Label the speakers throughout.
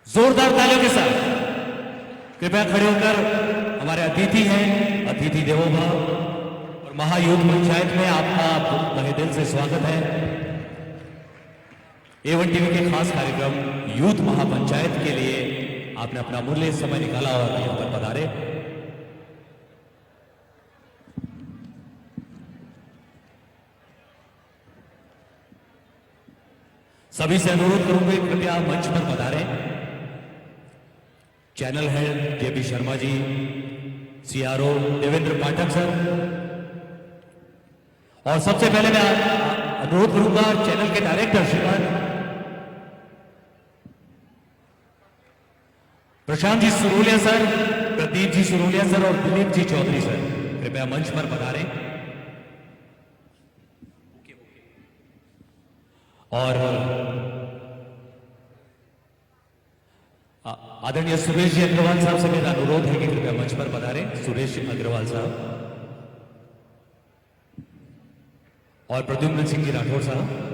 Speaker 1: जोरदार तालियों के साथ कृपया खड़े होकर हमारे अतिथि हैं, अतिथि देवो भव, और महायूथ पंचायत में आपका तहे दिल से स्वागत है। A1 टीवी के खास कार्यक्रम यूथ महापंचायत के लिए आपने अपना अमूल्य समय निकाला और यहां पर पधारे। सभी से अनुरोध करूंगा कृपया मंच पर पधारें। Channel head JP Sharma ji, CRO Devendra पाठक सर, और सबसे पहले मैं अनुरोध करूंगा चैनल के डायरेक्टर श्रीमान प्रशांत जी सुरोलिया सर, प्रदीप जी सुरोलिया सर और दिलीप जी चौधरी सर, कृपया मंच पर पधारें। और आदरणीय सुरेश जी अग्रवाल साहब से मेरा अनुरोध है कि कृपया मंच पर पधारें। सुरेश अग्रवाल साहब और प्रद्युम्न सिंह जी राठौर साहब।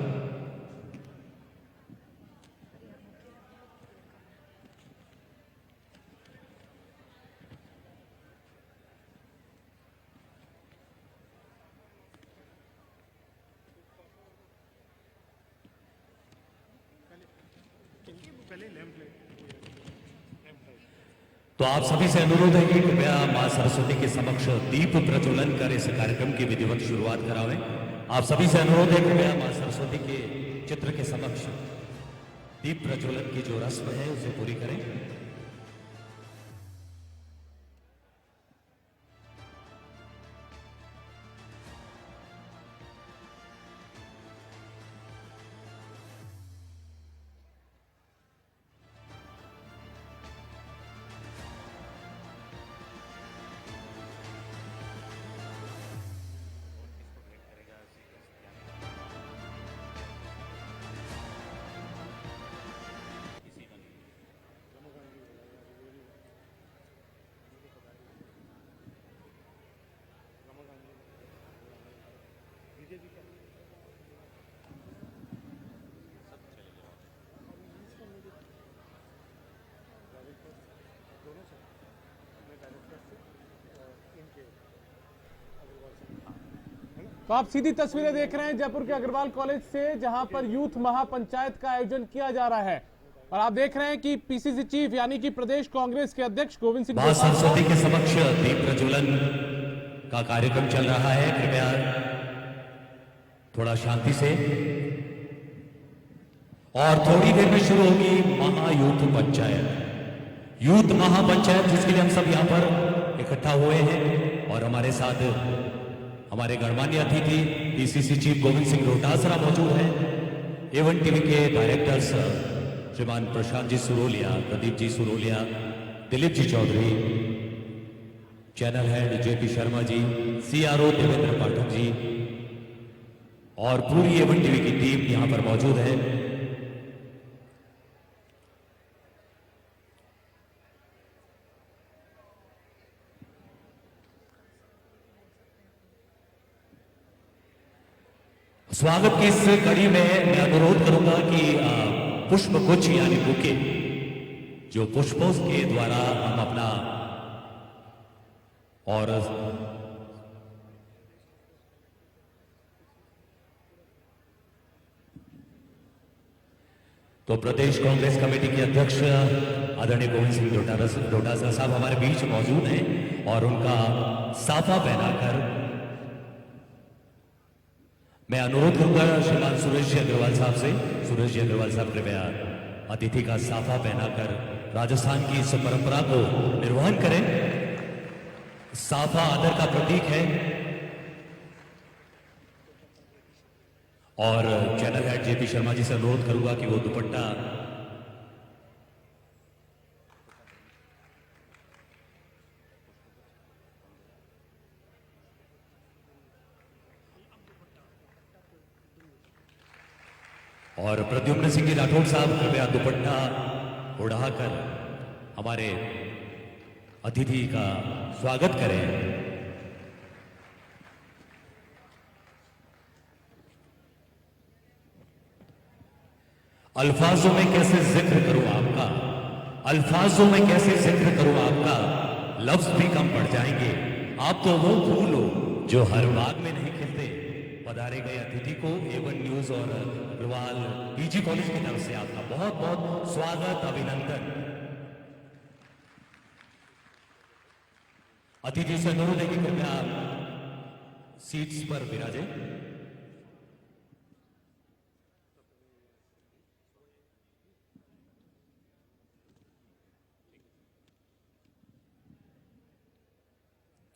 Speaker 1: तो आप सभी से अनुरोध है कि कृपया मां सरस्वती के समक्ष दीप प्रज्वलन कर इस कार्यक्रम की विधिवत शुरुआत करावें। आप सभी से अनुरोध है कृपया मां सरस्वती के चित्र के समक्ष दीप प्रज्वलन की जो रस्म है उसे पूरी करें।
Speaker 2: तो आप सीधी तस्वीरें देख रहे हैं जयपुर के अग्रवाल कॉलेज से, जहां पर यूथ महापंचायत का आयोजन किया जा रहा है। और आप देख रहे हैं कि पीसीसी चीफ यानी कि प्रदेश कांग्रेस के अध्यक्ष गोविंद सिंह
Speaker 1: मां सरस्वती के समक्ष दीप प्रज्वलन का कार्यक्रम चल रहा है। कृपया थोड़ा शांति से, और थोड़ी देर में शुरू होगी महायूथ पंचायत, यूथ महापंचायत, जिसके लिए हम सब यहां पर इकट्ठा हुए हैं। और हमारे साथ हमारे गणमान्य अतिथि पीसीसी चीफ गोविंद सिंह डोटासरा मौजूद हैं। A1 टीवी के डायरेक्टर्स श्रीमान Prashant ji Suroliya, Pradeep ji Suroliya, Dilip ji Chaudhary, channel head JP Sharma ji, CRO Devendra Pathak ji और पूरी A1 टीवी की टीम यहां पर मौजूद है। स्वागत की इस कड़ी में मैं अनुरोध करूंगा कि पुष्प गुच्छ यानी बुके, जो पुष्पों के द्वारा हम अपना और तो प्रदेश कांग्रेस कमेटी के अध्यक्ष आदरणीय गोविंद सिंह डोटासरा साहब हमारे बीच मौजूद हैं और उनका साफा पहनाकर मैं अनुरोध करूंगा श्रीमान सुरेश जी अग्रवाल साहब से। सुरेश जी अग्रवाल साहब कृपया अतिथि का साफा पहनाकर राजस्थान की इस परंपरा को निर्वहन करें। साफा आदर का प्रतीक है। और चैनल हेड जेपी शर्मा जी से अनुरोध करूंगा कि वो दुपट्टा और प्रद्युम्न सिंह जी राठौर साहब कृपया दुपट्टा उड़ाकर हमारे अतिथि का स्वागत करें। अल्फाजों में कैसे जिक्र करूं आपका, अल्फाजों में कैसे जिक्र करूं आपका, लफ्ज भी कम पड़ जाएंगे। आप तो वो फूल हो जो हर बाग में नहीं खिलते। पधारे गए अतिथि को A1 न्यूज और अग्रवाल पीजी कॉलेज की तरफ से आपका बहुत बहुत स्वागत, अभिनंदन। अतिथि से अनुरोध है कि कृपया सीट्स पर विराजे।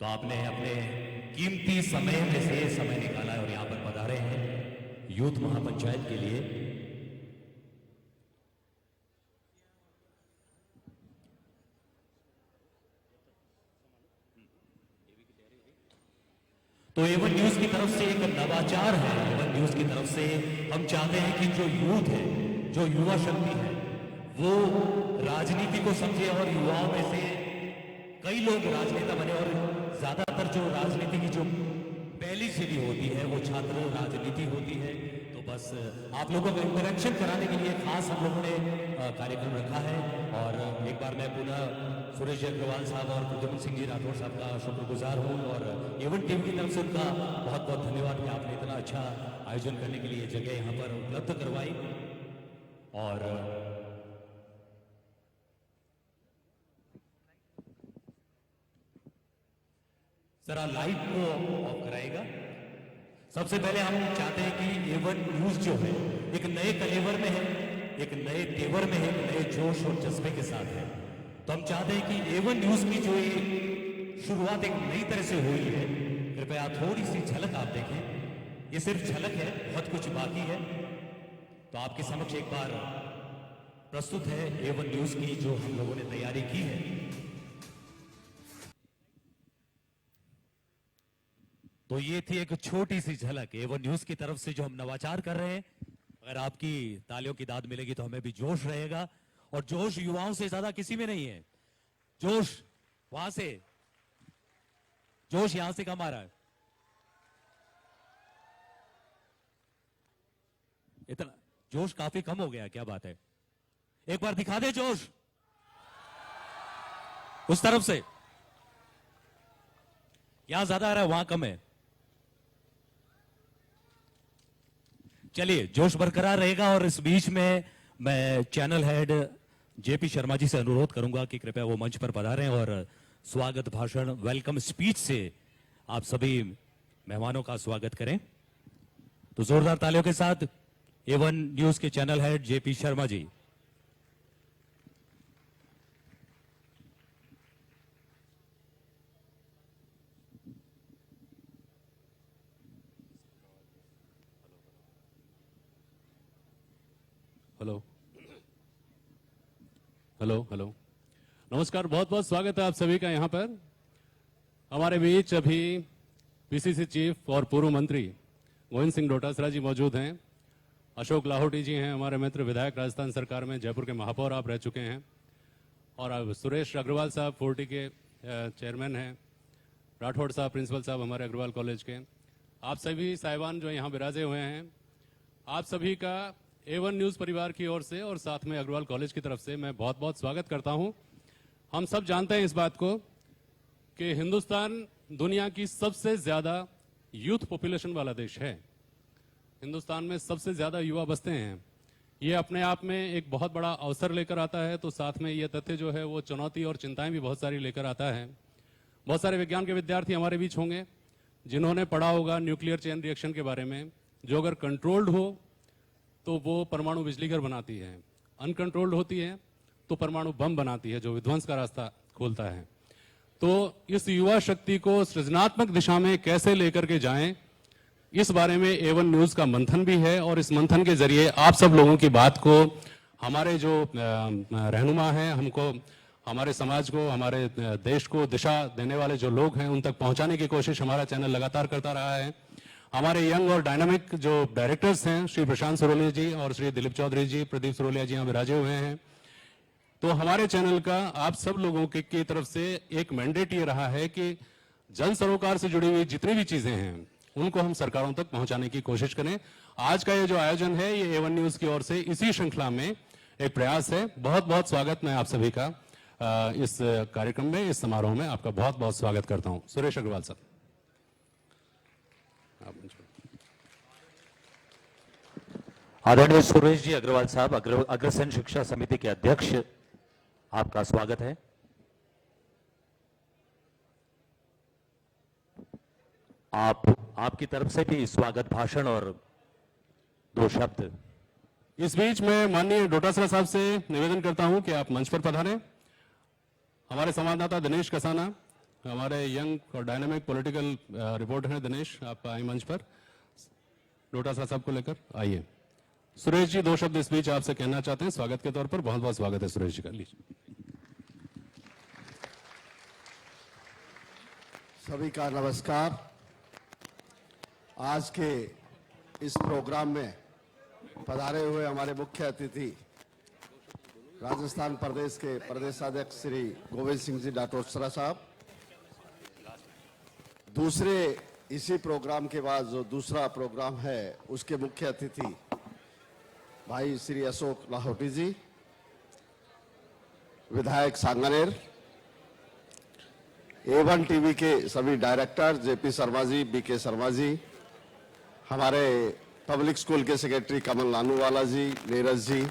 Speaker 1: तो आपने अपने कीमती समय में से समय निकाला है और यहां पर पधारे हैं यूथ महापंचायत के लिए। तो A1 न्यूज की तरफ से एक नवाचार है। A1 न्यूज की तरफ से हम चाहते हैं कि जो यूथ है, जो युवा शक्ति है, वो राजनीति को समझे और युवाओं में से कई लोग राजनेता बने। और ज्यादातर जो राजनीति की जो पहली सीढ़ी होती है वो छात्र राजनीति होती है। तो बस आप लोगों को इंटरेक्शन कराने के लिए खास हम लोगों ने कार्यक्रम रखा है। और एक बार मैं पुनः सुरेश अग्रवाल साहब और प्रद्युम्न सिंह जी राठौर साहब का शुक्रगुजार हूँ और A1 टीम की तरफ से उनका बहुत बहुत धन्यवाद कि आपने इतना अच्छा आयोजन करने के लिए जगह यहाँ पर उपलब्ध करवाई। और जरा लाइट को ऑफ कराएगा। सबसे पहले हम चाहते हैं कि A1 न्यूज जो है एक नए कलेवर में है, एक नए तेवर में है, एक नए जोश और जज्बे के साथ है। तो हम चाहते हैं कि A1 न्यूज की जो ये शुरुआत एक नई तरह से हुई है, कृपया थोड़ी सी झलक आप देखें। ये सिर्फ झलक है, बहुत कुछ बाकी है। तो आपके समक्ष एक बार प्रस्तुत है A1 न्यूज की जो हम लोगों ने तैयारी की है। तो ये थी एक छोटी सी झलक A1 न्यूज की तरफ से जो हम नवाचार कर रहे हैं। अगर आपकी तालियों की दाद मिलेगी तो हमें भी जोश रहेगा। और जोश युवाओं से ज्यादा किसी में नहीं है। जोश वहां से, जोश यहां से कम आ रहा है। इतना जोश काफी कम हो गया, क्या बात है। एक बार दिखा दे जोश उस तरफ से। यहां ज्यादा आ रहा है, वहां कम है। चलिए, जोश बरकरार रहेगा। और इस बीच में मैं चैनल हेड जेपी शर्मा जी से अनुरोध करूंगा कि कृपया वो मंच पर पधारें और स्वागत भाषण, वेलकम स्पीच से आप सभी मेहमानों का स्वागत करें। तो जोरदार तालियों के साथ A1 न्यूज के चैनल हेड जेपी शर्मा जी।
Speaker 3: हेलो हेलो हेलो, नमस्कार, बहुत बहुत स्वागत है आप सभी का यहाँ पर। हमारे बीच अभी पीसीसी चीफ और पूर्व मंत्री गोविंद सिंह डोटासरा जी मौजूद हैं। अशोक लाहौटी जी हैं, हमारे मित्र, विधायक, राजस्थान सरकार में जयपुर के महापौर आप रह चुके हैं। और अब सुरेश अग्रवाल साहब 40 के चेयरमैन हैं। राठौड़ साहब प्रिंसिपल साहब हमारे अग्रवाल कॉलेज के। आप सभी साहिबान जो यहाँ विराजे हुए हैं, आप सभी का A1 न्यूज परिवार की ओर से और साथ में अग्रवाल कॉलेज की तरफ से मैं बहुत बहुत स्वागत करता हूं। हम सब जानते हैं इस बात को कि हिंदुस्तान दुनिया की सबसे ज्यादा यूथ पॉपुलेशन वाला देश है। हिंदुस्तान में सबसे ज्यादा युवा बसते हैं। ये अपने आप में एक बहुत बड़ा अवसर लेकर आता है, तो साथ में ये तथ्य जो है वो चुनौती और चिंताएं भी बहुत सारी लेकर आता है। बहुत सारे विज्ञान के विद्यार्थी हमारे बीच होंगे जिन्होंने पढ़ा होगा न्यूक्लियर चेन रिएक्शन के बारे में, जो अगर कंट्रोल्ड हो तो वो परमाणु बिजली घर बनाती है, अनकंट्रोल्ड होती है तो परमाणु बम बनाती है जो विध्वंस का रास्ता खोलता है। तो इस युवा शक्ति को सृजनात्मक दिशा में कैसे लेकर के जाएं, इस बारे में A1 न्यूज का मंथन भी है। और इस मंथन के जरिए आप सब लोगों की बात को हमारे जो रहनुमा हैं, हमको, हमारे समाज को, हमारे देश को दिशा देने वाले जो लोग हैं, उन तक पहुंचाने की कोशिश हमारा चैनल लगातार करता रहा है। हमारे यंग और डायनामिक जो डायरेक्टर्स हैं, श्री प्रशांत सरोलिया जी और श्री दिलीप चौधरी जी, प्रदीप सरोलिया जी यहाँ विराजे हुए हैं। तो हमारे चैनल का आप सब लोगों की तरफ से एक मैंडेट ये रहा है कि जन सरोकार से जुड़ी हुई जितनी भी चीजें हैं उनको हम सरकारों तक पहुंचाने की कोशिश करें। आज का ये जो आयोजन है ये A1 न्यूज की ओर से इसी श्रृंखला में एक प्रयास है। बहुत बहुत स्वागत मैं आप सभी का इस कार्यक्रम में, इस समारोह में आपका बहुत बहुत स्वागत करता हूं। सुरेश अग्रवाल साहब, आप मंच पर।
Speaker 1: आदरणीय सुरेश जी अग्रवाल साहब, अग्रसेन शिक्षा समिति के अध्यक्ष, आपका स्वागत है। आपकी तरफ से भी स्वागत भाषण और 2 शब्द।
Speaker 3: इस बीच मैं माननीय डोटासरा साहब से निवेदन करता हूं कि आप मंच पर पधारें। हमारे संवाददाता दिनेश कसाना, हमारे यंग और डायनामिक पॉलिटिकल रिपोर्टर हैं दिनेश, आप आए मंच पर डोटासरा साहब को लेकर आइए। सुरेश जी 2 शब्द इस बीच आपसे कहना चाहते हैं स्वागत के तौर पर। बहुत बहुत स्वागत है सुरेश जी का। लीजिए।
Speaker 4: सभी का नमस्कार। आज के इस प्रोग्राम में पधारे हुए हमारे मुख्य अतिथि राजस्थान प्रदेश के प्रदेशाध्यक्ष श्री गोविंद सिंह जी डोटासरा साहब, दूसरे इसी प्रोग्राम के बाद जो दूसरा प्रोग्राम है उसके मुख्य अतिथि भाई श्री अशोक लाहौटी जी, विधायक सांगानेर, A1 टीवी के सभी डायरेक्टर जेपी शर्मा जी, बीके शर्मा जी, हमारे पब्लिक स्कूल के सेक्रेटरी कमल नानूवाला जी, नीरज जी,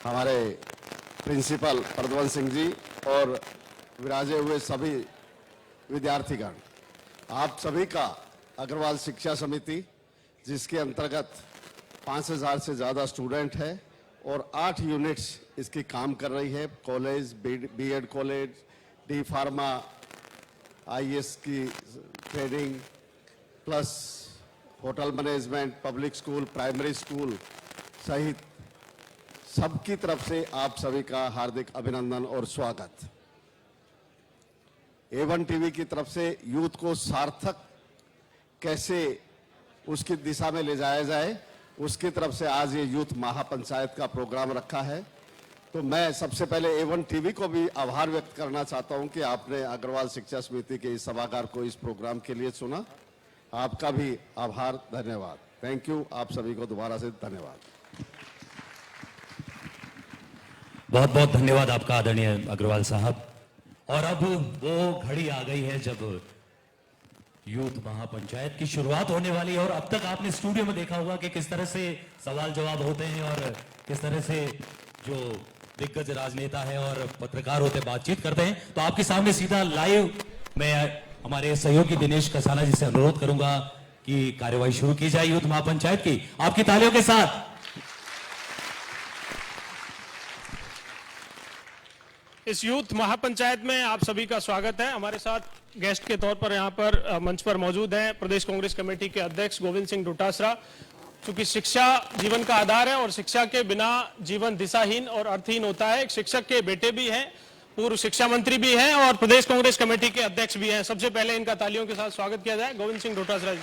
Speaker 4: हमारे प्रिंसिपल प्रद्वन सिंह जी और विराजे हुए सभी विद्यार्थीगण, आप सभी का अग्रवाल शिक्षा समिति, जिसके अंतर्गत 5000 से ज़्यादा स्टूडेंट है और 8 यूनिट्स इसकी काम कर रही है। College, BEd college, D pharma, IAS की training, plus hotel management, public school, primary school सहित सबकी तरफ से आप सभी का हार्दिक अभिनंदन और स्वागत। A1 टीवी की तरफ से यूथ को सार्थक कैसे उसकी दिशा में ले जाया जाए, उसकी तरफ से आज ये यूथ महापंचायत का प्रोग्राम रखा है। तो मैं सबसे पहले A1 टीवी को भी आभार व्यक्त करना चाहता हूं कि आपने अग्रवाल शिक्षा समिति के इस सभागार को इस प्रोग्राम के लिए चुना। आपका भी आभार, धन्यवाद। Thank you. आप सभी को दोबारा से धन्यवाद।
Speaker 1: बहुत बहुत धन्यवाद आपका आदरणीय अग्रवाल साहब। और अब वो घड़ी आ गई है जब यूथ महापंचायत की शुरुआत होने वाली है। और अब तक आपने स्टूडियो में देखा होगा कि किस तरह से सवाल जवाब होते हैं और किस तरह से जो दिग्गज राजनेता है और पत्रकार होते बातचीत करते हैं। तो आपके सामने सीधा लाइव मैं हमारे सहयोगी दिनेश कसाना जी से अनुरोध करूंगा कि कार्यवाही शुरू की जाए यूथ महापंचायत की, आपकी तालियों के साथ।
Speaker 5: इस यूथ महापंचायत में आप सभी का स्वागत है। हमारे साथ गेस्ट के तौर पर यहाँ पर मंच पर मौजूद हैं प्रदेश कांग्रेस कमेटी के अध्यक्ष गोविंद सिंह डोटासरा। क्योंकि शिक्षा जीवन का आधार है और शिक्षा के बिना जीवन दिशाहीन और अर्थहीन होता है। एक शिक्षक के बेटे भी हैं, पूर्व शिक्षा मंत्री भी हैं और प्रदेश कांग्रेस कमेटी के अध्यक्ष भी हैं। सबसे पहले इनका तालियों के साथ स्वागत किया जाए। गोविंद सिंह डोटासरा जी।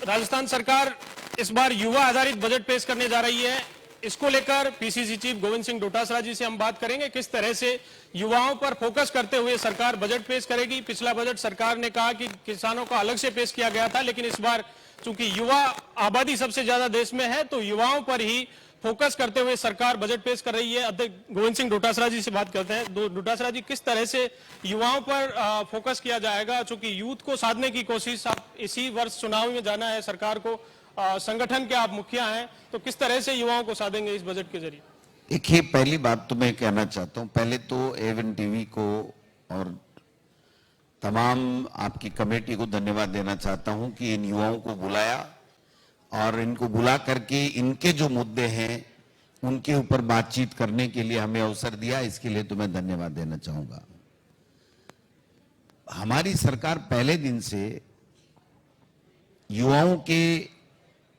Speaker 5: राजस्थान सरकार इस बार युवा आधारित बजट पेश करने जा रही है। इसको लेकर पीसीसी चीफ गोविंद सिंह डोटासरा जी से हम बात करेंगे, किस तरह से युवाओं पर फोकस करते हुए सरकार बजट पेश करेगी। पिछला बजट सरकार ने कहा कि किसानों का अलग से पेश किया गया था, लेकिन इस बार चूंकि युवा आबादी सबसे ज्यादा देश में है तो युवाओं पर ही फोकस करते हुए सरकार बजट पेश कर रही है। अध्यक्ष गोविंद सिंह डोटासरा जी से बात करते हैं। डोटासरा जी, किस तरह से युवाओं पर फोकस किया जाएगा, चूंकि यूथ को साधने की कोशिश, आप इसी वर्ष चुनाव में जाना है सरकार को, संगठन के आप मुखिया हैं, तो किस तरह से युवाओं को साधेंगे इस बजट के जरिए?
Speaker 6: देखिए, पहली बात तो मैं कहना चाहता हूं, पहले तो A1 टीवी को और तमाम आपकी कमेटी को धन्यवाद देना चाहता हूं कि इन युवाओं को बुलाया और इनको बुला करके इनके जो मुद्दे हैं उनके ऊपर बातचीत करने के लिए हमें अवसर दिया। इसके लिए तो मैं धन्यवाद देना चाहूंगा। हमारी सरकार पहले दिन से युवाओं के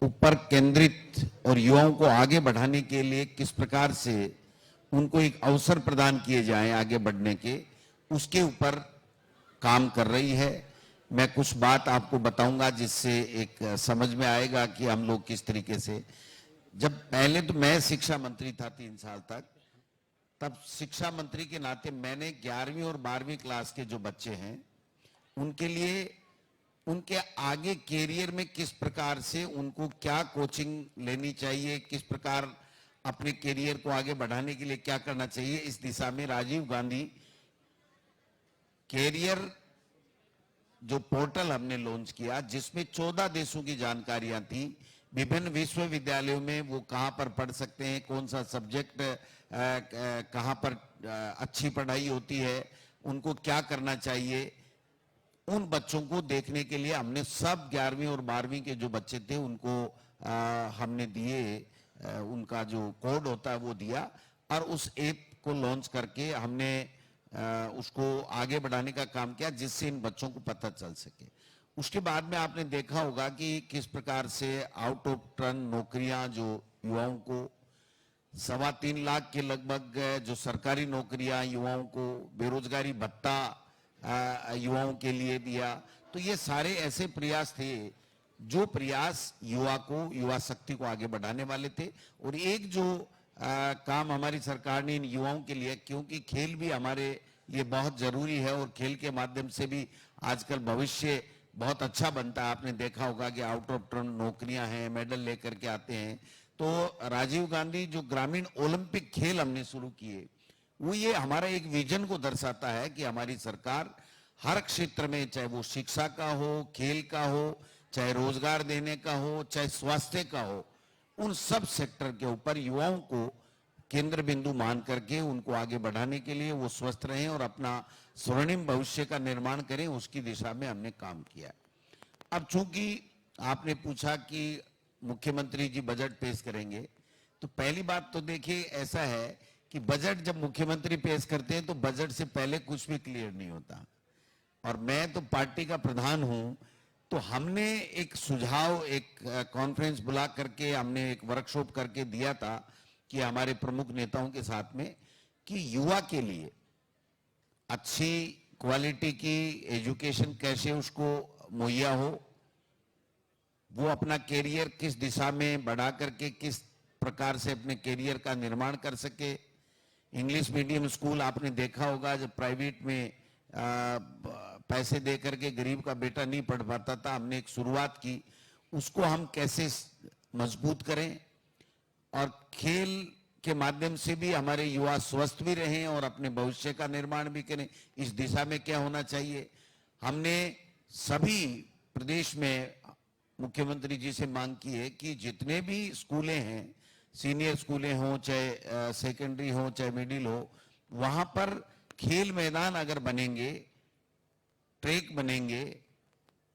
Speaker 6: ऊपर केंद्रित और युवाओं को आगे बढ़ाने के लिए किस प्रकार से उनको एक अवसर प्रदान किए जाएं आगे बढ़ने के, उसके ऊपर काम कर रही है। मैं कुछ बात आपको बताऊंगा जिससे एक समझ में आएगा कि हम लोग किस तरीके से, जब पहले तो मैं शिक्षा मंत्री था 3 साल तक, तब शिक्षा मंत्री के नाते मैंने 11वीं और 12वीं क्लास के जो बच्चे हैं उनके लिए उनके आगे कैरियर में किस प्रकार से उनको क्या कोचिंग लेनी चाहिए, किस प्रकार अपने कैरियर को आगे बढ़ाने के लिए क्या करना चाहिए, इस दिशा में राजीव गांधी कैरियर जो पोर्टल हमने लॉन्च किया, जिसमें 14 देशों की जानकारियां थी, विभिन्न विश्वविद्यालयों में वो कहां पर पढ़ सकते हैं, कौन सा सब्जेक्ट कहां पर अच्छी पढ़ाई होती है, उनको क्या करना चाहिए, उन बच्चों को देखने के लिए हमने सब 11वीं और 12वीं के जो बच्चे थे उनको हमने दिए, उनका जो कोड होता है वो दिया, और उस ऐप को लॉन्च करके हमने उसको आगे बढ़ाने का काम किया, जिससे इन बच्चों को पता चल सके। उसके बाद में आपने देखा होगा कि किस प्रकार से आउट ऑफ टर्न नौकरियां जो युवाओं को 3.25 लाख के लगभग जो सरकारी नौकरियां युवाओं को, बेरोजगारी भत्ता युवाओं के लिए दिया। तो ये सारे ऐसे प्रयास थे जो प्रयास युवा शक्ति को आगे बढ़ाने वाले थे। और एक जो काम हमारी सरकार ने इन युवाओं के लिए, क्योंकि खेल भी हमारे ये बहुत जरूरी है और खेल के माध्यम से भी आजकल भविष्य बहुत अच्छा बनता है। आपने देखा होगा कि आउट ऑफ टर्न नौकरियां हैं, मेडल लेकर के आते हैं। तो राजीव गांधी जो ग्रामीण ओलंपिक खेल हमने शुरू किए, वो ये हमारा एक विजन को दर्शाता है कि हमारी सरकार हर क्षेत्र में, चाहे वो शिक्षा का हो, खेल का हो, चाहे रोजगार देने का हो, चाहे स्वास्थ्य का हो, उन सब सेक्टर के ऊपर युवाओं को केंद्र बिंदु मान करके उनको आगे बढ़ाने के लिए वो स्वस्थ रहें और अपना स्वर्णिम भविष्य का निर्माण करें, उसकी दिशा में हमने काम किया। अब चूंकि आपने पूछा कि मुख्यमंत्री जी बजट पेश करेंगे, तो पहली बात तो देखिए ऐसा है कि बजट जब मुख्यमंत्री पेश करते हैं तो बजट से पहले कुछ भी क्लियर नहीं होता। और मैं तो पार्टी का प्रधान हूं, तो हमने एक सुझाव, एक कॉन्फ्रेंस बुला करके हमने एक वर्कशॉप करके दिया था कि हमारे प्रमुख नेताओं के साथ में, कि युवा के लिए अच्छी क्वालिटी की एजुकेशन कैसे उसको मुहैया हो, वो अपना कैरियर किस दिशा में बढ़ा करके किस प्रकार से अपने कैरियर का निर्माण कर सके। इंग्लिश मीडियम स्कूल आपने देखा होगा, जब प्राइवेट में पैसे दे करके गरीब का बेटा नहीं पढ़ पाता था, हमने एक शुरुआत की, उसको हम कैसे मजबूत करें और खेल के माध्यम से भी हमारे युवा स्वस्थ भी रहें और अपने भविष्य का निर्माण भी करें, इस दिशा में क्या होना चाहिए। हमने सभी प्रदेश में मुख्यमंत्री जी से मांग की है कि जितने भी स्कूलें हैं, सीनियर स्कूलें हों, चाहे सेकेंडरी हो, चाहे मिडिल हो, वहां पर खेल मैदान अगर बनेंगे, ट्रैक बनेंगे,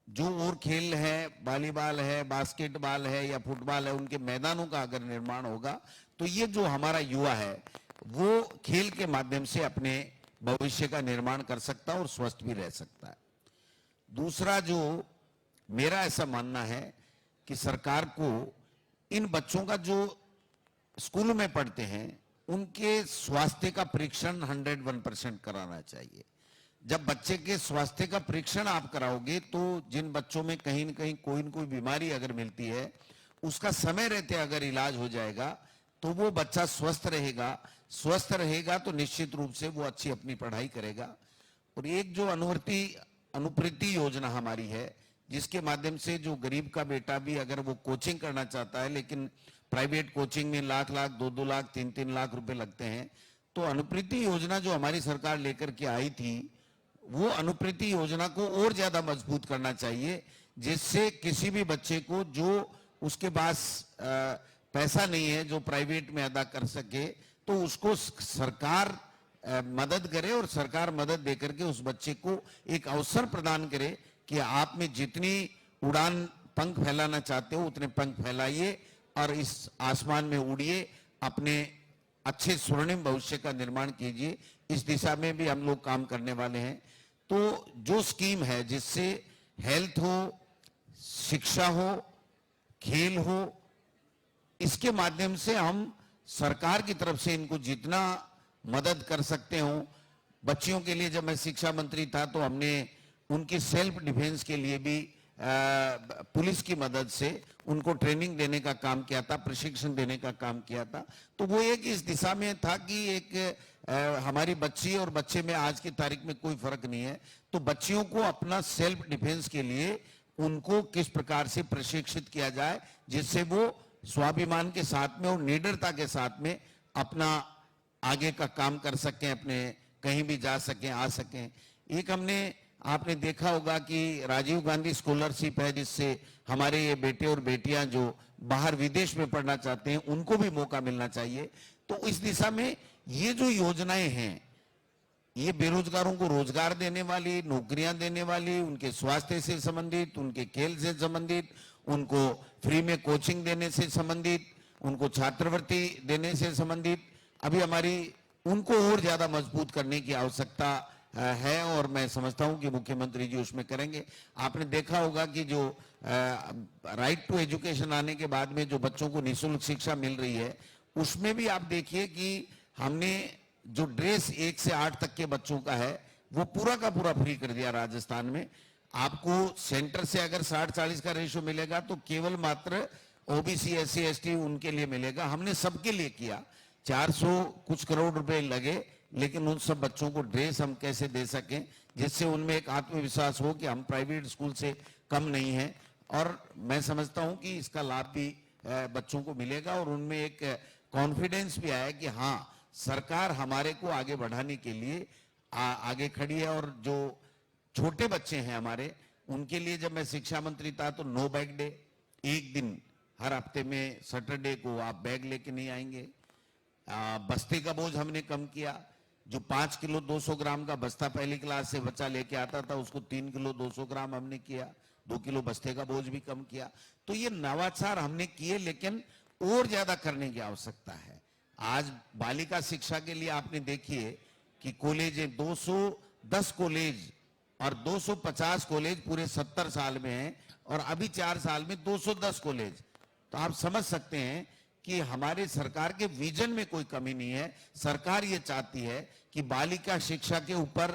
Speaker 6: जो और खेल है, वॉलीबॉल है, बास्केटबॉल है या फुटबॉल है, उनके मैदानों का अगर निर्माण होगा, तो ये जो हमारा युवा है वो खेल के माध्यम से अपने भविष्य का निर्माण कर सकता है और स्वस्थ भी रह सकता है। दूसरा जो मेरा ऐसा मानना है कि सरकार को इन बच्चों का जो स्कूल में पढ़ते हैं उनके स्वास्थ्य का परीक्षण 101% कराना चाहिए। जब बच्चे के स्वास्थ्य का परीक्षण आप कराओगे तो जिन बच्चों में कहीं न कहीं कोई न कोई बीमारी अगर मिलती है, उसका समय रहते अगर इलाज हो जाएगा तो वो बच्चा स्वस्थ रहेगा। स्वस्थ रहेगा तो निश्चित रूप से वो अच्छी अपनी पढ़ाई करेगा। और एक जो अनुप्रीति योजना हमारी है, जिसके माध्यम से जो गरीब का बेटा भी अगर वो कोचिंग करना चाहता है, लेकिन प्राइवेट कोचिंग में लाख लाख, 2-2 लाख, 3-3 लाख रुपए लगते हैं, तो अनुप्रीति योजना जो हमारी सरकार लेकर के आई थी, वो अनुप्रीति योजना को और ज्यादा मजबूत करना चाहिए, जिससे किसी भी बच्चे को जो उसके पास पैसा नहीं है जो प्राइवेट में अदा कर सके, तो उसको सरकार मदद करे और सरकार मदद देकर के उस बच्चे को एक अवसर प्रदान करे कि आप में जितनी उड़ान पंख फैलाना चाहते हो उतने पंख फैलाइए और इस आसमान में उड़िए, अपने अच्छे स्वर्णिम भविष्य का निर्माण कीजिए। इस दिशा में भी हम लोग काम करने वाले हैं। तो जो स्कीम है जिससे हेल्थ हो, शिक्षा हो, खेल हो, इसके माध्यम से हम सरकार की तरफ से इनको जितना मदद कर सकते हो। बच्चियों के लिए जब मैं शिक्षा मंत्री था तो हमने उनकी सेल्फ डिफेंस के लिए भी पुलिस की मदद से उनको ट्रेनिंग देने का काम किया था, प्रशिक्षण देने का काम किया था। तो वो एक इस दिशा में था कि एक हमारी बच्ची और बच्चे में आज की तारीख में कोई फर्क नहीं है, तो बच्चियों को अपना सेल्फ डिफेंस के लिए उनको किस प्रकार से प्रशिक्षित किया जाए जिससे वो स्वाभिमान के साथ में और निडरता के साथ में अपना आगे का काम कर सकें, अपने कहीं भी जा सकें, आ सकें। एक हमने आपने देखा होगा कि राजीव गांधी स्कॉलरशिप है, जिससे हमारे ये बेटे और बेटियां जो बाहर विदेश में पढ़ना चाहते हैं उनको भी मौका मिलना चाहिए। तो इस दिशा में ये जो योजनाएं हैं, ये बेरोजगारों को रोजगार देने वाली, नौकरियां देने वाली, उनके स्वास्थ्य से संबंधित, उनके खेल से संबंधित, उनको फ्री में कोचिंग देने से संबंधित, उनको छात्रवृत्ति देने से संबंधित, अभी हमारी उनको और ज्यादा मजबूत करने की आवश्यकता है और मैं समझता हूं कि मुख्यमंत्री जी उसमें करेंगे। आपने देखा होगा कि जो राइट टू एजुकेशन आने के बाद में जो बच्चों को निःशुल्क शिक्षा मिल रही है, उसमें भी आप देखिए कि हमने जो ड्रेस 1 से 8 तक के बच्चों का है वो पूरा का पूरा फ्री कर दिया राजस्थान में। आपको सेंटर से अगर 60-40 का रेशो मिलेगा तो केवल मात्र ओबीसी, SC, ST उनके लिए मिलेगा। हमने सबके लिए किया। 400 कुछ करोड़ रुपए लगे, लेकिन उन सब बच्चों को ड्रेस हम कैसे दे सकें जिससे उनमें एक आत्मविश्वास हो कि हम प्राइवेट स्कूल से कम नहीं है। और मैं समझता हूं कि इसका लाभ भी बच्चों को मिलेगा और उनमें एक कॉन्फिडेंस भी आया कि हाँ, सरकार हमारे को आगे बढ़ाने के लिए आगे खड़ी है। और जो छोटे बच्चे हैं हमारे, उनके लिए जब मैं शिक्षा मंत्री था तो नो बैग डे, एक दिन हर हफ्ते में सैटरडे को आप बैग लेके नहीं आएंगे। बस्ते का बोझ हमने कम किया। जो 5 किलो 200 ग्राम का बस्ता पहली क्लास से बच्चा लेके आता था उसको 3 किलो 200 ग्राम हमने किया। 2 किलो बस्ते का बोझ भी कम किया। तो ये नवाचार हमने किए, लेकिन और ज्यादा करने की आवश्यकता है। आज बालिका शिक्षा के लिए आपने देखिए कि कॉलेज 210 कॉलेज और 250 कॉलेज पूरे 70 साल में हैं और अभी 4 साल में 210 कॉलेज। तो आप समझ सकते हैं कि हमारे सरकार के विजन में कोई कमी नहीं है। सरकार ये चाहती है कि बालिका शिक्षा के ऊपर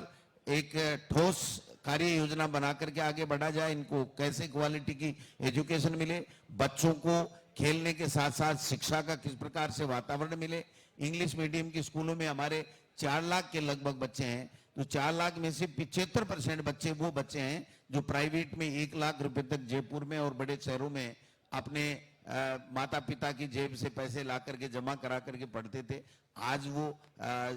Speaker 6: एक ठोस कार्य योजना बना करके आगे बढ़ा जाए। इनको कैसे क्वालिटी की एजुकेशन मिले, बच्चों को खेलने के साथ साथ शिक्षा का किस प्रकार से वातावरण मिले। इंग्लिश मीडियम के स्कूलों में हमारे 4 लाख के लगभग बच्चे हैं, तो 4 लाख में से 75% बच्चे वो बच्चे हैं जो प्राइवेट में 1 लाख रुपए तक जयपुर में और बड़े शहरों में अपने माता पिता की जेब से पैसे ला करके जमा करा करके पढ़ते थे। आज वो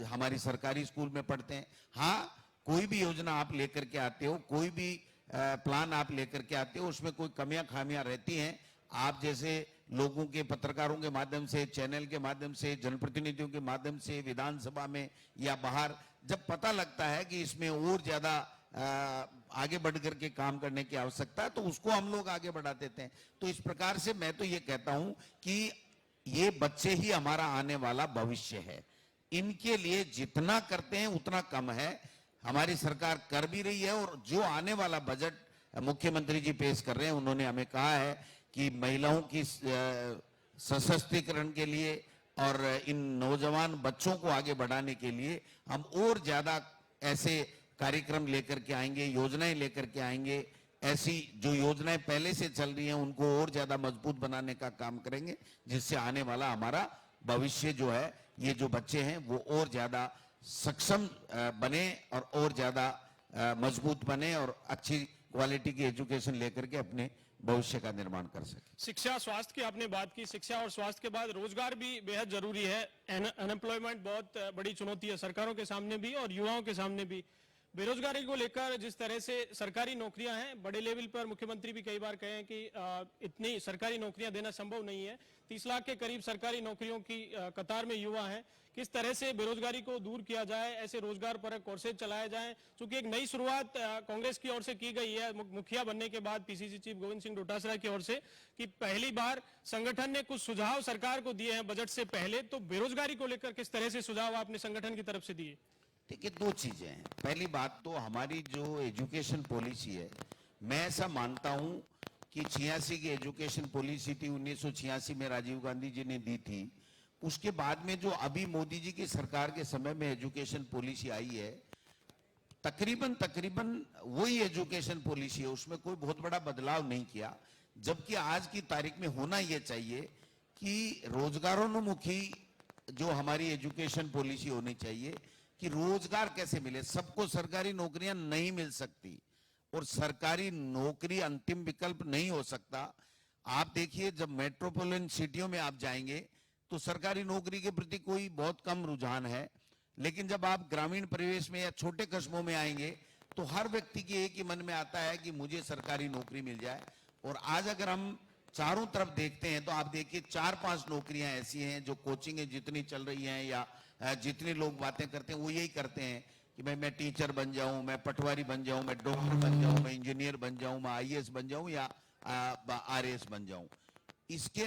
Speaker 6: हमारी सरकारी स्कूल में पढ़ते हैं। हाँ, कोई भी योजना आप लेकर के आते हो, कोई भी प्लान आप लेकर के आते हो, उसमें कोई कमियां खामियां रहती हैं। आप जैसे लोगों के, पत्रकारों के माध्यम से, चैनल के माध्यम से, जनप्रतिनिधियों के माध्यम से, विधानसभा में या बाहर जब पता लगता है कि इसमें और ज्यादा आगे बढ़ करके काम करने की आवश्यकता है तो उसको हम लोग आगे बढ़ा देते हैं। तो इस प्रकार से मैं तो ये कहता हूं कि ये बच्चे ही हमारा आने वाला भविष्य है। इनके लिए जितना करते हैं उतना कम है। हमारी सरकार कर भी रही है और जो आने वाला बजट मुख्यमंत्री जी पेश कर रहे हैं, उन्होंने हमें कहा है कि महिलाओं की सशक्तिकरण के लिए और इन नौजवान बच्चों को आगे बढ़ाने के लिए हम और ज्यादा ऐसे कार्यक्रम लेकर के आएंगे, योजनाएं लेकर के आएंगे। ऐसी जो योजनाएं पहले से चल रही हैं उनको और ज्यादा मजबूत बनाने का काम करेंगे, जिससे आने वाला हमारा भविष्य जो है, ये जो बच्चे हैं वो और ज्यादा सक्षम बने और ज्यादा मजबूत बने और अच्छी क्वालिटी की एजुकेशन लेकर के अपने भविष्य का निर्माण कर सके।
Speaker 5: शिक्षा, स्वास्थ्य की आपने बात की। शिक्षा और स्वास्थ्य के बाद रोजगार भी बेहद जरूरी है। अनएम्प्लॉयमेंट बहुत बड़ी चुनौती है सरकारों के सामने भी और युवाओं के सामने भी। बेरोजगारी को लेकर जिस तरह से सरकारी नौकरियां हैं, बड़े लेवल पर मुख्यमंत्री भी कई बार कहे हैं कि इतनी सरकारी नौकरियां देना संभव नहीं है। 30 लाख के करीब सरकारी नौकरियों की कतार में युवा हैं। किस तरह से बेरोजगारी को दूर किया जाए, ऐसे रोजगार परक कोर्सेज चलाए जाएं, क्योंकि एक नई शुरुआत कांग्रेस की ओर से की गई है मुखिया बनने के बाद पीसीसी चीफ गोविंद सिंह डोटासरा की ओर से, कि पहली बार संगठन ने कुछ सुझाव सरकार को दिए हैं बजट से पहले। तो बेरोजगारी को लेकर किस तरह से सुझाव आपने संगठन की तरफ से दिए?
Speaker 6: देखिए, 2 चीजें हैं। पहली बात तो हमारी जो एजुकेशन पॉलिसी है, मैं ऐसा मानता हूं कि 86 की एजुकेशन पॉलिसी थी, 1986 में राजीव गांधी जी ने दी थी। उसके बाद में जो अभी मोदी जी की सरकार के समय में एजुकेशन पॉलिसी आई है, तकरीबन वही एजुकेशन पॉलिसी है, उसमें कोई बहुत बड़ा बदलाव नहीं किया। जबकि आज की तारीख में होना यह चाहिए कि रोजगारोन्मुखी जो हमारी एजुकेशन पॉलिसी होनी चाहिए कि रोजगार कैसे मिले। सबको सरकारी नौकरियां नहीं मिल सकती, और सरकारी नौकरी अंतिम विकल्प नहीं हो सकता। आप देखिए, जब मेट्रोपॉलिटन सिटियों में आप जाएंगे तो सरकारी नौकरी के प्रति कोई बहुत कम रुझान है, लेकिन जब आप ग्रामीण परिवेश में या छोटे कस्बों में आएंगे तो हर व्यक्ति के एक ही मन में आता है कि मुझे सरकारी नौकरी मिल जाए। और आज अगर हम चारों तरफ देखते हैं तो आप देखिए 4-5 नौकरियां ऐसी हैं जो कोचिंग जितनी चल रही हैं या जितने लोग बातें करते हैं वो यही करते हैं कि भाई मैं टीचर बन जाऊं, मैं पटवारी बन जाऊं, मैं डॉक्टर बन जाऊं, मैं इंजीनियर बन जाऊं, मैं आईएएस बन जाऊं या आरएएस बन जाऊं। इसके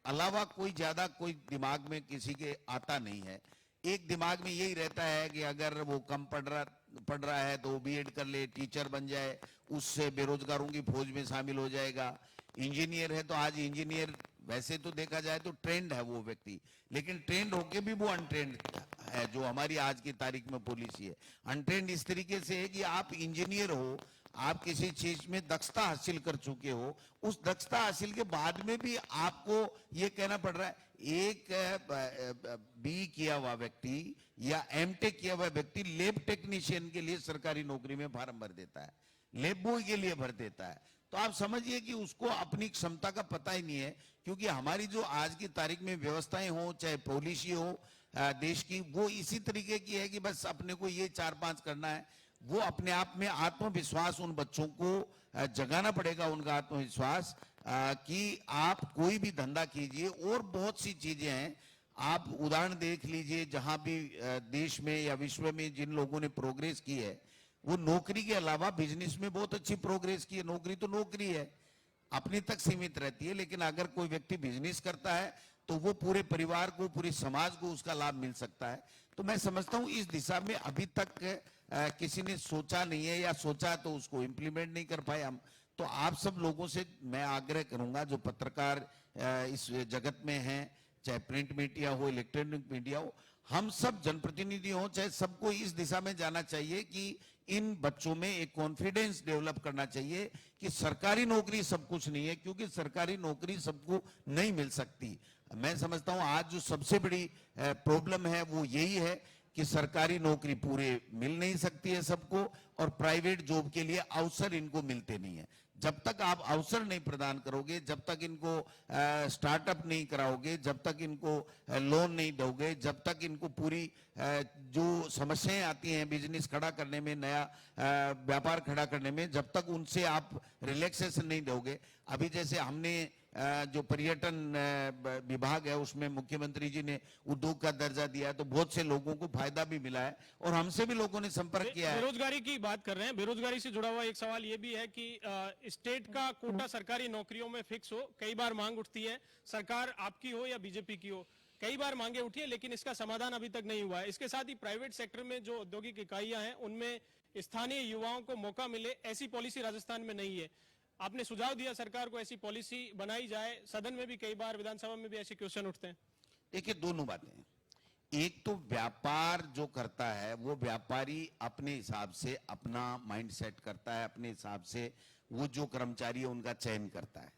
Speaker 6: अलावा कोई ज्यादा कोई दिमाग में किसी के आता नहीं है। एक दिमाग में यही रहता है कि अगर वो कम पढ़ रहा है तो बीएड कर ले, टीचर बन जाए, उससे बेरोजगारों की फौज में शामिल हो जाएगा। इंजीनियर है तो आज इंजीनियर वैसे तो देखा जाए तो ट्रेंड है वो व्यक्ति, लेकिन ट्रेंड होके भी वो अनट्रेंड है, जो हमारी आज की तारीख में पॉलिसी है। अनट्रेंड इस तरीके से है कि आप इंजीनियर हो, आप किसी चीज में दक्षता हासिल कर चुके हो, उस दक्षता हासिल के बाद में भी आपको ये कहना पड़ रहा है। एक बी किया हुआ व्यक्ति या एमटेक किया हुआ व्यक्ति लैब टेक्नीशियन के लिए सरकारी नौकरी में फार्म भर देता है, लैब बॉय के लिए भर देता है, तो आप समझिए कि उसको अपनी क्षमता का पता ही नहीं है। क्योंकि हमारी जो आज की तारीख में व्यवस्थाएं हो, चाहे पॉलिसी हो देश की, वो इसी तरीके की है कि बस अपने को ये 4-5 करना है। वो अपने आप में आत्मविश्वास उन बच्चों को जगाना पड़ेगा, उनका आत्मविश्वास कि आप कोई भी धंधा कीजिए। और बहुत सी चीजें हैं, आप उदाहरण देख लीजिए, जहां भी देश में या विश्व में जिन लोगों ने प्रोग्रेस की है वो नौकरी के अलावा बिजनेस में बहुत अच्छी प्रोग्रेस की है। नौकरी तो नौकरी है, अपनी तक सीमित रहती है, लेकिन अगर कोई व्यक्ति बिजनेस करता है तो वो पूरे परिवार को, पूरे समाज को उसका लाभ मिल सकता है। तो मैं समझता हूं इस दिशा में अभी तक किसी ने सोचा नहीं है, या सोचा तो उसको इंप्लीमेंट नहीं कर पाए हम। तो आप सब लोगों से मैं आग्रह करूंगा, जो पत्रकार इस जगत में हैं, चाहे प्रिंट मीडिया हो, इलेक्ट्रॉनिक मीडिया हो, हम सब जनप्रतिनिधि हो, चाहे सबको इस दिशा में जाना चाहिए कि इन बच्चों में एक कॉन्फिडेंस डेवलप करना चाहिए कि सरकारी नौकरी सब कुछ नहीं है, क्योंकि सरकारी नौकरी सबको नहीं मिल सकती। मैं समझता हूं आज जो सबसे बड़ी प्रॉब्लम है वो यही है कि सरकारी नौकरी पूरे मिल नहीं सकती है सबको, और प्राइवेट जॉब के लिए अवसर इनको मिलते नहीं है। जब तक आप अवसर नहीं प्रदान करोगे, जब तक इनको स्टार्टअप नहीं कराओगे, जब तक इनको लोन नहीं दोगे, जब तक इनको पूरी जो समस्याएं आती हैं बिजनेस खड़ा करने में, नया व्यापार खड़ा करने में, जब तक उनसे आप रिलैक्सेशन नहीं दोगे। अभी जैसे हमने जो पर्यटन विभाग है उसमें मुख्यमंत्री जी ने उद्योग का दर्जा दिया है, तो बहुत से लोगों को फायदा भी मिला है और हमसे भी लोगों ने संपर्क किया है।
Speaker 5: बेरोजगारी की बात कर रहे हैं, बेरोजगारी से जुड़ा हुआ एक सवाल यह भी है कि स्टेट का कोटा सरकारी नौकरियों में फिक्स हो, कई बार मांग उठती है, सरकार आपकी हो या बीजेपी की हो, कई बार मांगे उठी है, लेकिन इसका समाधान अभी तक नहीं हुआ है। इसके साथ ही प्राइवेट सेक्टर में जो औद्योगिक इकाइयां हैं उनमें स्थानीय युवाओं को मौका मिले, ऐसी पॉलिसी राजस्थान में नहीं है। आपने सुझाव दिया सरकार को ऐसी पॉलिसी बनाई जाए, सदन में भी कई बार, विधानसभा में भी ऐसे क्वेश्चन उठते हैं।
Speaker 6: देखिए, दोनों बातें हैं। एक तो व्यापार जो करता है वो व्यापारी अपने हिसाब से अपना माइंड सेट करता है, अपने हिसाब से वो जो कर्मचारी है उनका चयन करता है।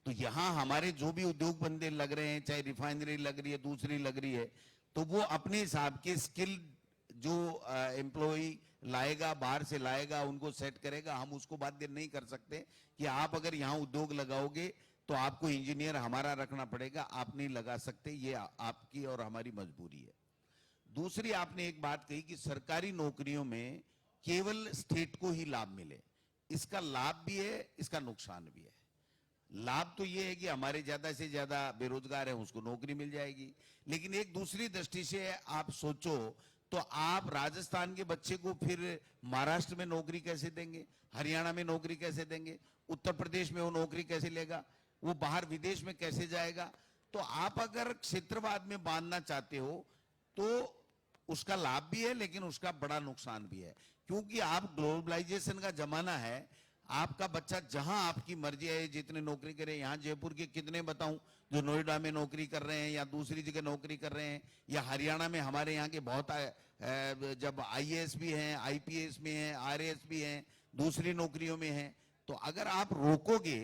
Speaker 6: तो यहां हमारे जो भी उद्योग बंदे लग रहे हैं, चाहे रिफाइनरी लग रही है, दूसरी लग रही है, तो वो अपने हिसाब के स्किल जो एम्प्लॉय लाएगा, बाहर से लाएगा, उनको सेट करेगा। हम उसको बाध्य नहीं कर सकते कि आप अगर यहां उद्योग लगाओगे तो आपको इंजीनियर हमारा रखना पड़ेगा, आप नहीं लगा सकते, ये आपकी और हमारी मजबूरी है। दूसरी, आपने एक बात कही कि सरकारी नौकरियों में केवल स्टेट को ही लाभ मिले। इसका लाभ भी है, इसका नुकसान भी है। लाभ तो यह है कि हमारे ज्यादा से ज्यादा बेरोजगार है उसको नौकरी मिल जाएगी, लेकिन एक दूसरी दृष्टि से आप सोचो तो आप राजस्थान के बच्चे को फिर महाराष्ट्र में नौकरी कैसे देंगे, हरियाणा में नौकरी कैसे देंगे, उत्तर प्रदेश में वो नौकरी कैसे लेगा, वो बाहर विदेश में कैसे जाएगा। तो आप अगर क्षेत्रवाद में बांधना चाहते हो तो उसका लाभ भी है, लेकिन उसका बड़ा नुकसान भी है, क्योंकि आप ग्लोबलाइजेशन का जमाना है। आपका बच्चा जहां आपकी मर्जी है जितने नौकरी करे, यहां जयपुर के कितने बताऊं जो नोएडा में नौकरी कर रहे हैं या दूसरी जगह नौकरी कर रहे हैं, या हरियाणा में हमारे यहाँ के बहुत जब आईएएस भी हैं, आईपीएस में हैं, आरएएस भी हैं, दूसरी नौकरियों में हैं। तो अगर आप रोकोगे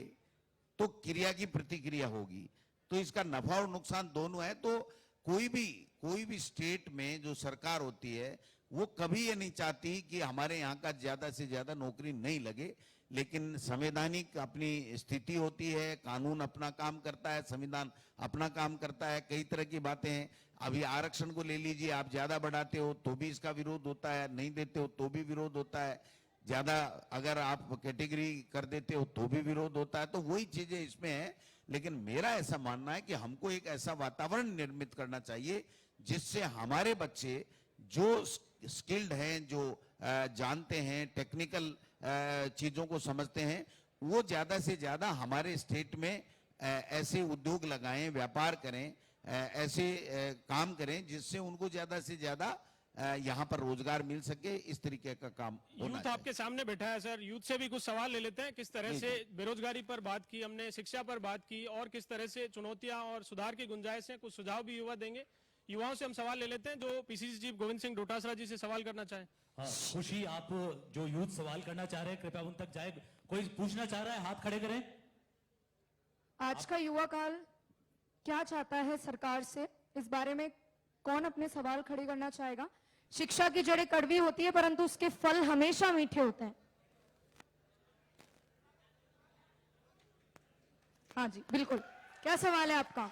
Speaker 6: तो क्रिया की प्रतिक्रिया होगी, तो इसका नफा और नुकसान दोनों है। तो कोई भी स्टेट में जो सरकार होती है वो कभी ये नहीं चाहती कि हमारे यहाँ का ज्यादा से ज्यादा नौकरी नहीं लगे, लेकिन संवैधानिक अपनी स्थिति होती है, कानून अपना काम करता है, संविधान अपना काम करता है, कई तरह की बातें हैं। अभी आरक्षण को ले लीजिए, आप ज्यादा बढ़ाते हो तो भी इसका विरोध होता है, नहीं देते हो तो भी विरोध होता है, ज्यादा अगर आप कैटेगरी कर देते हो तो भी विरोध होता है। तो वही चीजें इसमें है। लेकिन मेरा ऐसा मानना है कि हमको एक ऐसा वातावरण निर्मित करना चाहिए जिससे हमारे बच्चे जो स्किल्ड हैं, जो जानते हैं, टेक्निकल चीजों को समझते हैं, वो ज्यादा से ज्यादा हमारे स्टेट में ऐसे उद्योग लगाएं, व्यापार करें, ऐसे काम करें जिससे उनको ज्यादा से ज्यादा यहाँ पर रोजगार मिल सके। इस तरीके का काम होना
Speaker 5: यूथ आपके सामने बैठा है सर, यूथ से भी कुछ सवाल ले लेते हैं। किस तरह से बेरोजगारी पर बात की हमने, शिक्षा पर बात की, और किस तरह से चुनौतियां और सुधार की गुंजाइश है, कुछ सुझाव भी युवा देंगे। युवाओं से हम सवाल ले लेते हैं जो पीसीसी चीफ गोविंद सिंह डोटासरा जी से सवाल करना चाहें।
Speaker 1: हाँ, खुशी, आप जो यूथ सवाल करना चाह रहे हैं कृपया उन तक जाए। कोई पूछना चाह रहा है, हाथ खड़े करें।
Speaker 7: आज का युवा काल क्या चाहता है सरकार से, इस बारे में कौन अपने सवाल खड़े करना चाहेगा? शिक्षा की जड़ें कड़वी होती है परंतु उसके फल हमेशा मीठे होते हैं। हाँ जी, बिल्कुल, क्या सवाल है आपका?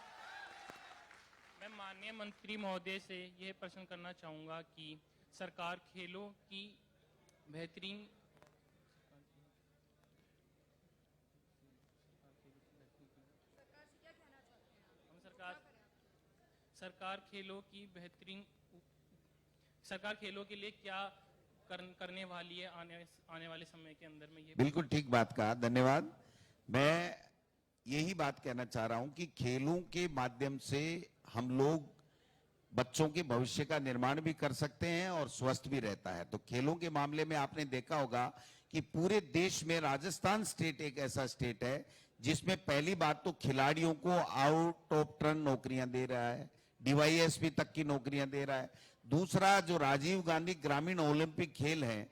Speaker 8: मैं माननीय मंत्री महोदय से यह प्रश्न करना चाहूंगा कि सरकार खेलों की बेहतरीन सरकार खेलों की बेहतरीन सरकार खेलों के लिए क्या करने वाली है आने वाले समय के अंदर में? ये
Speaker 6: बिल्कुल ठीक बात कहा, धन्यवाद। मैं यही बात कहना चाह रहा हूं कि खेलों के माध्यम से हम लोग बच्चों के भविष्य का निर्माण भी कर सकते हैं और स्वस्थ भी रहता है। तो खेलों के मामले में आपने देखा होगा कि पूरे देश में राजस्थान स्टेट एक ऐसा स्टेट है जिसमें पहली बात तो खिलाड़ियों को आउट ऑफ टर्न नौकरियां दे रहा है, डीवाईएसपी तक की नौकरियां दे रहा है। दूसरा, जो राजीव गांधी ग्रामीण ओलंपिक खेल हैं,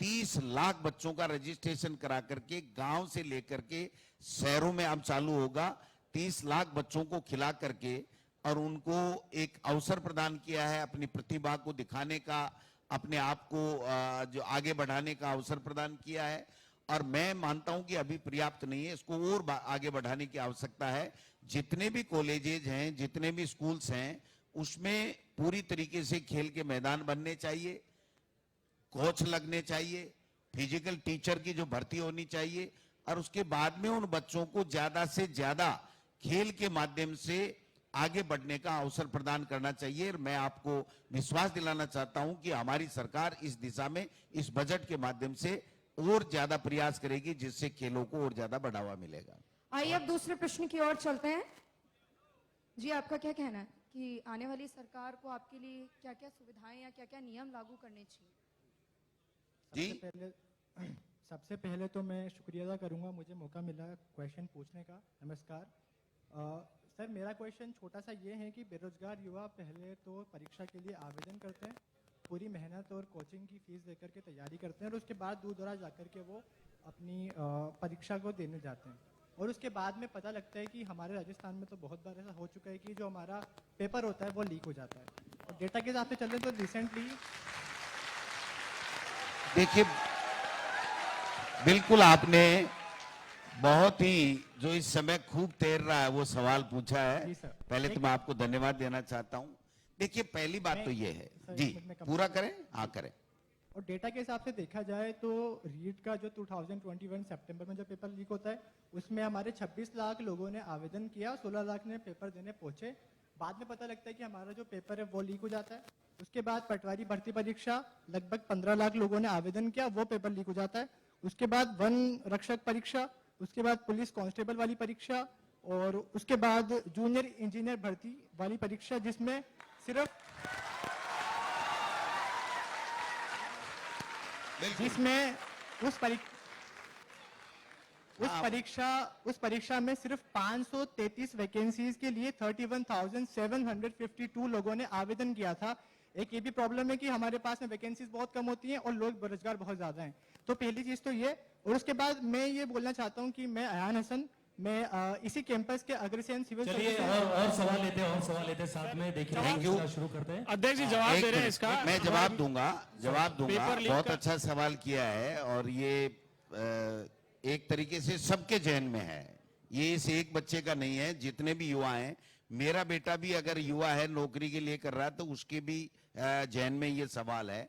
Speaker 6: 30 लाख बच्चों का रजिस्ट्रेशन करा करके गांव से लेकर के शहरों में अब चालू होगा। 30 लाख बच्चों को खिला करके और उनको एक अवसर प्रदान किया है अपनी प्रतिभा को दिखाने का, अपने आप को जो आगे बढ़ाने का अवसर प्रदान किया है। और मैं मानता हूं कि अभी पर्याप्त नहीं है, इसको और आगे बढ़ाने की आवश्यकता है। जितने भी कॉलेजेज हैं, जितने भी स्कूल्स हैं, उसमें पूरी तरीके से खेल के मैदान बनने चाहिए, कोच लगने चाहिए, फिजिकल टीचर की जो भर्ती होनी चाहिए, और उसके बाद में उन बच्चों को ज्यादा से ज्यादा खेल के माध्यम से आगे बढ़ने का अवसर प्रदान करना चाहिए। और मैं आपको विश्वास दिलाना चाहता हूं कि हमारी सरकार इस दिशा में इस बजट के माध्यम से और ज्यादा प्रयास करेगी जिससे खेलों को और ज्यादा बढ़ावा मिलेगा।
Speaker 7: आइए अब दूसरे प्रश्न की ओर चलते हैं। जी, आपका क्या कहना है कि आने वाली सरकार को आपके लिए क्या क्या सुविधाएं या क्या क्या नियम लागू करने चाहिए?
Speaker 6: जी,
Speaker 9: सबसे पहले तो मैं शुक्रिया अदा करूंगा मुझे मौका मिला क्वेश्चन पूछने का। नमस्कार सर, मेरा क्वेश्चन छोटा सा ये है कि बेरोजगार युवा पहले तो परीक्षा के लिए आवेदन करते हैं, पूरी मेहनत और कोचिंग की फीस देकर के तैयारी करते हैं और उसके बाद दूर दराज जाकर के वो अपनी परीक्षा को देने जाते हैं, और उसके बाद में पता लगता है कि हमारे राजस्थान में तो बहुत बार ऐसा हो चुका है कि जो हमारा पेपर होता है वो लीक हो जाता है। और डेटा के हिसाब से चल रहे तो रिसेंटली
Speaker 6: देखिए, बिल्कुल आपने बहुत ही जो इस समय खूब तैर रहा है वो सवाल पूछा है।
Speaker 9: जी सर।
Speaker 6: पहले तो मैं आपको धन्यवाद देना चाहता हूं। देखिए, पहली बात तो ये है
Speaker 9: सर,
Speaker 6: जी,
Speaker 9: एक मिनट में
Speaker 6: पूरा करें। हाँ, करें।
Speaker 9: और डेटा के हिसाब से देखा जाए तो रीट का जो 2021 सितंबर में जो पेपर लीक होता है उसमें हमारे 26 लाख लोगों ने आवेदन किया, 16 लाख ने पेपर देने पहुंचे। बाद में पता लगता है कि हमारा जो पेपर है वो लीक हो जाता है। उसके बाद पटवारी भर्ती परीक्षा लगभग 15 लाख लोगों ने आवेदन किया, वो पेपर लीक हो जाता है। उसके बाद वन रक्षक परीक्षा, उसके बाद पुलिस कांस्टेबल वाली परीक्षा, और उसके बाद जूनियर इंजीनियर भर्ती वाली परीक्षा जिसमें सिर्फ उस परीक्षा में सिर्फ 533 वैकेंसीज के लिए 31,752 लोगों ने आवेदन किया था। एक ये भी प्रॉब्लम है कि हमारे पास में वैकेंसीज बहुत कम होती हैं और लोग बेरोजगार बहुत ज्यादा हैं। तो पहली चीज तो ये, और उसके बाद मैं ये बोलना चाहता हूं कि मैं अयान हसन, मैं इसी कैंपस के अग्रसेन सिविल
Speaker 1: चलिए और सवाल लेते हैं, और सवाल लेते हैं साथ में। देखिए,
Speaker 6: Thank you.
Speaker 1: शुरू करते हैं।
Speaker 5: अध्यक्ष जी जवाब
Speaker 6: एक
Speaker 5: दे रहे हैं
Speaker 6: मिनट,
Speaker 5: इसका।
Speaker 6: मैं जवाब दूंगा।
Speaker 5: पेपर लीक
Speaker 6: बहुत
Speaker 5: का-
Speaker 6: अच्छा सवाल किया है, और ये एक तरीके से सबके जहन में है, ये इस एक बच्चे का नहीं है, जितने भी युवा हैं। मेरा बेटा भी अगर युवा है, नौकरी के लिए कर रहा है, तो उसके भी जहन में ये सवाल है।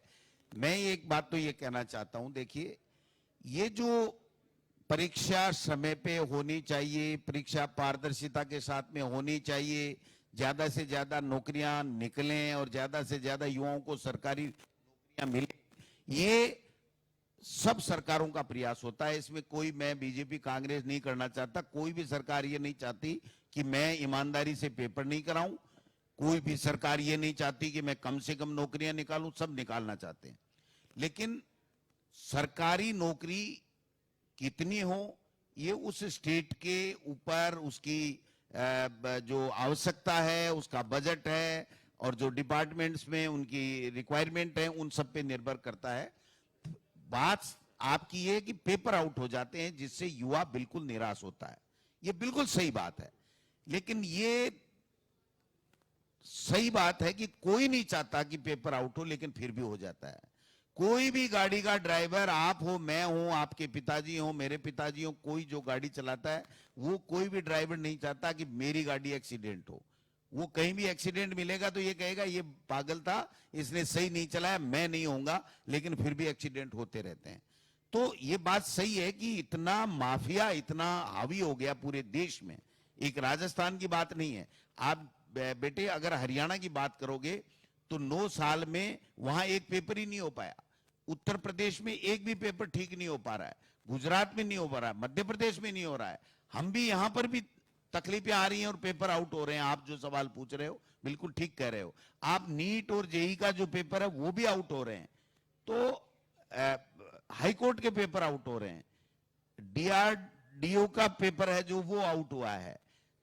Speaker 6: मैं एक बात तो ये कहना चाहता हूं, देखिए ये जो परीक्षा समय पे होनी चाहिए, परीक्षा पारदर्शिता के साथ में होनी चाहिए, ज्यादा से ज्यादा नौकरियां निकलें और ज्यादा से ज्यादा युवाओं को सरकारी नौकरियां मिले, ये सब सरकारों का प्रयास होता है। इसमें कोई, मैं बीजेपी कांग्रेस नहीं करना चाहता, कोई भी सरकार ये नहीं चाहती कि मैं ईमानदारी से पेपर नहीं कराऊं, कोई भी सरकार ये नहीं चाहती कि मैं कम से कम नौकरियां निकालूं, सब निकालना चाहते हैं। लेकिन सरकारी नौकरी कितनी हो, ये उस स्टेट के ऊपर उसकी जो आवश्यकता है, उसका बजट है और जो डिपार्टमेंट्स में उनकी रिक्वायरमेंट है, उन सब पे निर्भर करता है। बात आपकी ये कि पेपर आउट हो जाते हैं, जिससे युवा बिल्कुल निराश होता है, ये बिल्कुल सही बात है। लेकिन ये सही बात है कि कोई नहीं चाहता कि पेपर आउट हो, लेकिन फिर भी हो जाता है। कोई भी गाड़ी का ड्राइवर, आप हो, मैं हूं, आपके पिताजी हो, मेरे पिताजी हो, कोई जो गाड़ी चलाता है, वो कोई भी ड्राइवर नहीं चाहता कि मेरी गाड़ी एक्सीडेंट हो। वो कहीं भी एक्सीडेंट मिलेगा तो ये कहेगा ये पागल था, इसने सही नहीं चलाया, मैं नहीं होऊंगा, लेकिन फिर भी एक्सीडेंट होते रहते हैं। तो ये बात सही है कि इतना माफिया इतना हावी हो गया पूरे देश में, एक राजस्थान की बात नहीं है। आप बेटे अगर हरियाणा की बात करोगे तो 9 साल में वहां एक पेपर ही नहीं हो पाया, उत्तर प्रदेश में एक भी पेपर ठीक नहीं हो पा रहा है, गुजरात में नहीं हो पा रहा है, मध्य प्रदेश में नहीं हो रहा है। हम भी यहां पर भी तकलीफें आ रही हैं और पेपर आउट हो रहे हैं। आप जो सवाल पूछ रहे हो बिल्कुल ठीक कह रहे हो। आप नीट और जेई का जो पेपर है वो भी आउट हो रहे हैं, तो हाई कोर्ट के पेपर आउट हो रहे हैं, DRDO का पेपर है जो वो आउट हुआ है।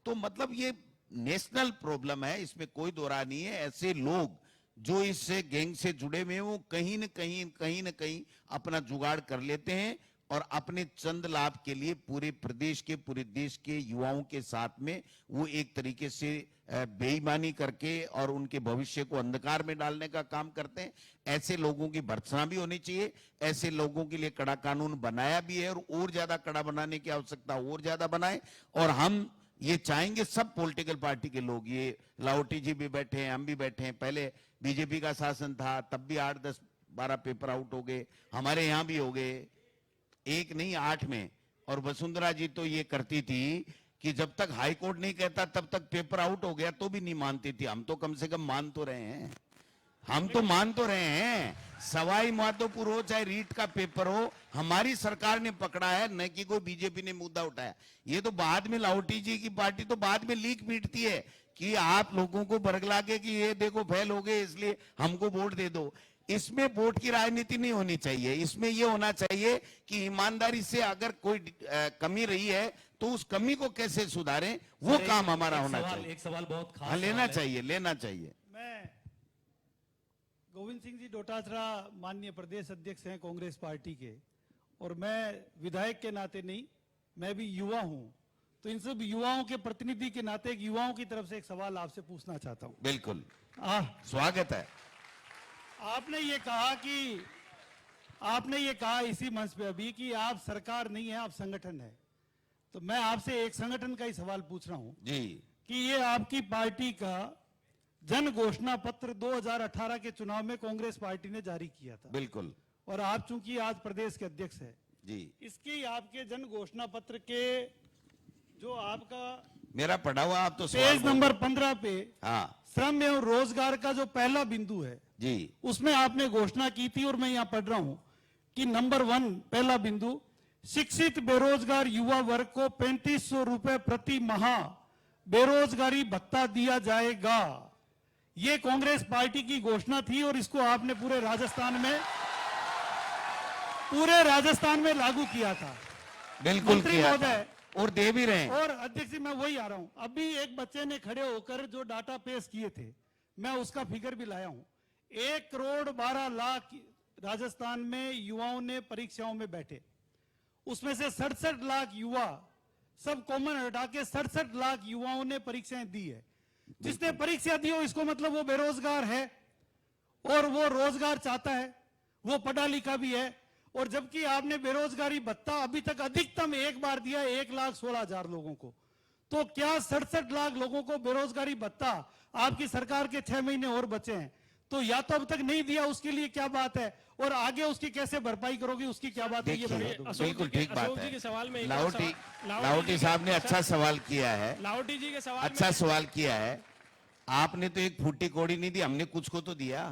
Speaker 6: तो मतलब ये नेशनल प्रॉब्लम है, इसमें कोई दो राय नहीं है। ऐसे लोग जो इस गैंग से जुड़े हुए हैं वो कहीं न कहीं अपना जुगाड़ कर लेते हैं और अपने चंद लाभ के लिए पूरे प्रदेश के, पूरे देश के युवाओं के साथ में वो एक तरीके से बेईमानी करके और उनके भविष्य को अंधकार में डालने का काम करते हैं। ऐसे लोगों की भर्त्सना भी होनी चाहिए, ऐसे लोगों के लिए कड़ा कानून बनाया भी है और ज्यादा कड़ा बनाने की आवश्यकता और ज्यादा बनाए। और हम ये चाहेंगे, सब पॉलिटिकल पार्टी के लोग, ये लाहौटी जी भी बैठे हैं, हम भी बैठे हैं, पहले बीजेपी का शासन था तब भी 8, 10, 12 पेपर आउट हो गए, हमारे यहां भी हो गए, 1 नहीं 8 में। और वसुंधरा जी तो ये करती थी कि जब तक हाई कोर्ट नहीं कहता तब तक पेपर आउट हो गया तो भी नहीं मानती थी। हम तो कम से कम मान तो रहे हैं, हम तो मान तो रहे हैं। सवाई माधोपुर हो चाहे रीट का पेपर हो, हमारी सरकार ने पकड़ा है, न कि कोई बीजेपी ने मुद्दा उठाया। ये तो बाद में लाहौटी जी की पार्टी तो बाद में लीक पीटती है कि आप लोगों को बरगला के कि ये देखो फेल हो गए इसलिए हमको वोट दे दो। इसमें वोट की राजनीति नहीं होनी चाहिए। इसमें यह होना चाहिए कि ईमानदारी से अगर कोई कमी रही है तो उस कमी को कैसे सुधारें, वो काम हमारा होना चाहिए।
Speaker 1: एक सवाल बहुत खास
Speaker 6: हाँ, लेना चाहिए।
Speaker 10: मैं गोविंद सिंह जी डोटासरा माननीय प्रदेश अध्यक्ष हैं कांग्रेस पार्टी के, और मैं विधायक के नाते नहीं, मैं भी युवा हूं, तो इन सब युवाओं के प्रतिनिधि के नाते एक युवाओं की तरफ से एक सवाल आपसे पूछना चाहता हूं।
Speaker 6: बिल्कुल, स्वागत है।
Speaker 10: आपने ये कहा इसी मंच पे अभी कि आप सरकार नहीं है, आप संगठन है। तो मैं आपसे एक संगठन का ही सवाल पूछ रहा हूं
Speaker 6: जी
Speaker 10: कि ये आपकी पार्टी का जन घोषणा पत्र 2018 के चुनाव में कांग्रेस पार्टी ने जारी किया था।
Speaker 6: बिल्कुल।
Speaker 10: और आप चूंकि आज प्रदेश के अध्यक्ष है
Speaker 6: जी,
Speaker 10: इसकी आपके जन घोषणा पत्र के जो आपका
Speaker 6: मेरा पढ़ा हुआ आप तो
Speaker 10: पेज नंबर 15 पे
Speaker 6: हाँ
Speaker 10: श्रम एवं रोजगार का जो पहला बिंदु है
Speaker 6: जी,
Speaker 10: उसमें आपने घोषणा की थी, और मैं यहां पढ़ रहा हूं कि नंबर 1 पहला बिंदु, शिक्षित बेरोजगार युवा वर्ग को 3500 रुपए प्रति माह बेरोजगारी भत्ता दिया जाएगा। ये कांग्रेस पार्टी की घोषणा थी और इसको आपने पूरे राजस्थान में लागू किया था।
Speaker 6: बिल्कुल किया
Speaker 10: महोदय
Speaker 6: और दे भी रहे हैं।
Speaker 10: और अध्यक्ष जी, मैं वही आ रहा हूं, अभी एक बच्चे ने खड़े होकर जो डाटा पेश किए थे, मैं उसका फिगर भी लाया हूं। 1 करोड़ 12 लाख राजस्थान में युवाओं ने परीक्षाओं में बैठे, उसमें से 67 लाख युवा, सब कॉमन हटा के 67 लाख युवाओं ने परीक्षाएं दी है। जिसने परीक्षा दी हो इसको मतलब वो बेरोजगार है और वो रोजगार चाहता है, वो पढ़ा लिखा भी है और जबकि आपने बेरोजगारी भत्ता अभी तक अधिकतम एक बार दिया 1,16,000 लोगों को। तो क्या 67 लाख लोगों को बेरोजगारी भत्ता आपकी सरकार के 6 महीने और बचे हैं, तो या तो अब तक नहीं दिया, उसके लिए क्या बात है, और आगे उसकी कैसे भरपाई करोगी, उसकी क्या बात है, ये
Speaker 6: देखिए,
Speaker 10: बता दो।
Speaker 6: बिल्कुल ठीक बात
Speaker 5: अशोक जी के सवाल में
Speaker 6: है।
Speaker 5: एक और
Speaker 6: लाहौटी
Speaker 5: सवाल-
Speaker 6: लाहौटी साहब ने अच्छा सवाल किया है,
Speaker 5: लाहौटी जी के सवाल
Speaker 6: अच्छा
Speaker 5: में
Speaker 6: सवाल किया है। आपने तो एक फूटी कौड़ी नहीं दी, हमने कुछ को तो दिया।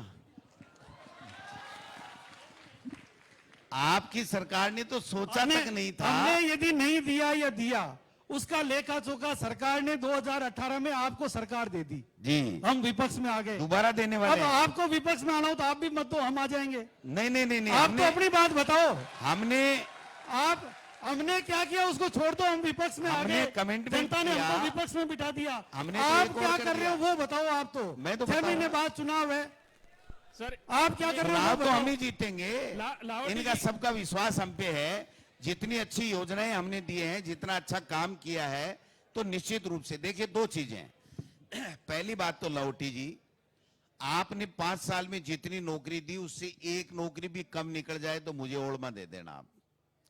Speaker 6: आपकी सरकार ने तो सोचा तक नहीं था।
Speaker 10: हमने यदि नहीं दिया या दिया, उसका लेखा जोखा सरकार ने 2018 में आपको सरकार दे दी
Speaker 6: जी,
Speaker 10: हम विपक्ष में आ गए,
Speaker 6: दोबारा देने वाले
Speaker 10: अब
Speaker 6: हैं।
Speaker 10: आपको विपक्ष में आना हो तो आप भी मत दो, हम आ जाएंगे।
Speaker 6: नहीं नहीं नहीं नहीं,
Speaker 10: आप तो
Speaker 6: हमने
Speaker 10: अपनी बात बताओ,
Speaker 6: हमने
Speaker 10: हमने क्या किया उसको छोड़ दो, हम विपक्ष में आ
Speaker 6: हमने
Speaker 10: गए,
Speaker 6: कमेंटमेंट
Speaker 10: जनता ने
Speaker 6: किया।
Speaker 10: हमको विपक्ष में बिठा दिया।
Speaker 6: हमने तो
Speaker 10: आप
Speaker 6: एक और
Speaker 10: क्या
Speaker 6: कर
Speaker 10: कर रहे हो
Speaker 6: दिया।
Speaker 10: वो बताओ। आप तो
Speaker 6: मैं तो
Speaker 10: 6
Speaker 6: बता
Speaker 10: महीने
Speaker 6: रहा
Speaker 10: बाद चुनाव है,
Speaker 5: सर
Speaker 10: आप क्या कर रहे हो
Speaker 6: चुनाव
Speaker 10: वो
Speaker 6: तो
Speaker 10: बताओ।
Speaker 6: हम ही जीतेंगे।
Speaker 5: लाहौटी
Speaker 6: इनका
Speaker 5: जी-
Speaker 6: सबका विश्वास हम पे है। जितनी अच्छी योजनाएं हमने दिए हैं, जितना अच्छा काम किया है, तो निश्चित रूप से देखिए, दो चीजें हैं। पहली बात तो लाहौटी जी, आपने 5 साल में जितनी नौकरी दी उससे एक नौकरी भी कम निकल जाए तो मुझे ओळमा दे देना आप।